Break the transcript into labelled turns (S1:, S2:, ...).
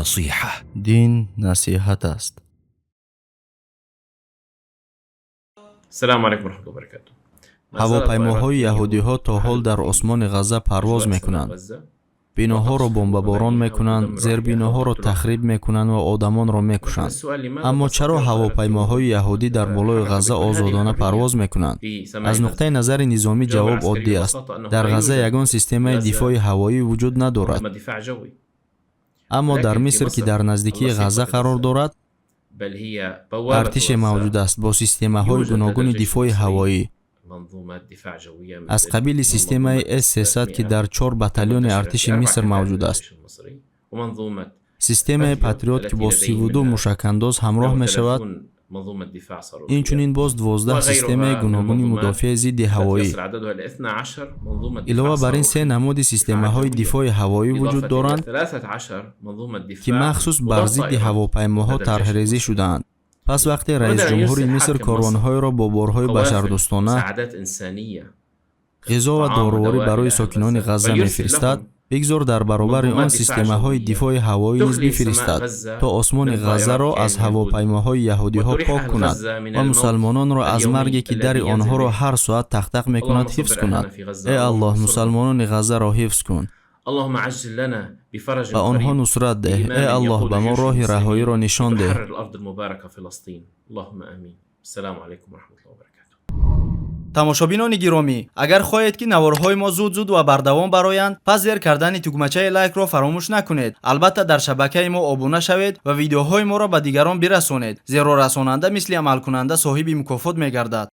S1: نصيحة.
S2: دین نصیحت است.
S3: السلام عليكم ورحمة الله وبركاته.
S2: هواپیماهای یهودی‌ها تا حال در آسمان غزه پرواز میکنند. بناها را بمباران میکنند، زیربناها را تخریب میکنند و آدمان را میکشند. اما چرا هواپیماهای یهودی در بالای غزه آزادانه پرواز میکنند؟ از نقطه نظر نظامی جواب عادی است. در غزه یگان سیستم دفاع هوایی وجود ندارد. اما در مصر که در نزدیکی غزه قرار دارد، ارتش موجود است با سیستم‌های گوناگون دفاع هوایی از قبیل سیستم S-300 که در 4 بتالیون ارتش مصر موجود است. سیستم پاتریوت که با 32 موشک‌انداز همراه می شود. اینچنین باز 12 سیستم گوناگون مدافع ضد هوایی. علاوه بر این 3 نماد سیستم‌های دفاع هوایی وجود دارند که مخصوص بر ضد هواپیماها طرح‌ریزی شده‌اند. پس وقتی رئیس جمهور مصر کاروان‌های را با بارهای بشردوستانه، غذا و داروری برای ساکنان غزه می‌فرستد، بگذار در برابر آن سیستم‌های دفاع هوایی نیز بفرستد تا آسمان غزه را از هواپیماهای یهودی‌ها پاک کند و مسلمانان را از مرگی که در آنها را هر ساعت تق می‌کند حفظ کند. ای الله، مسلمانان غزه را حفظ کن.
S3: اللهم عجل لنا بفرج
S2: و آنها نصرت ده. ای الله، به ما راه رهایی را نشان ده.
S3: الارض المباركه فلسطین. اللهم امین. السلام علیکم و رحمت الله و برکاته.
S4: тамошобинони гиромӣ, агар хоҳед ки наворҳои мо зуд ва бардавом бароянд, пас зер кардани тугмачаи лайкро фаромӯш накунед. албатта дар шабакаи мо обуна шавед ва видеоҳои моро ба дигарон бирасонед, зеро расонанда мисли амалкунанда соҳиби мукофот мегардад.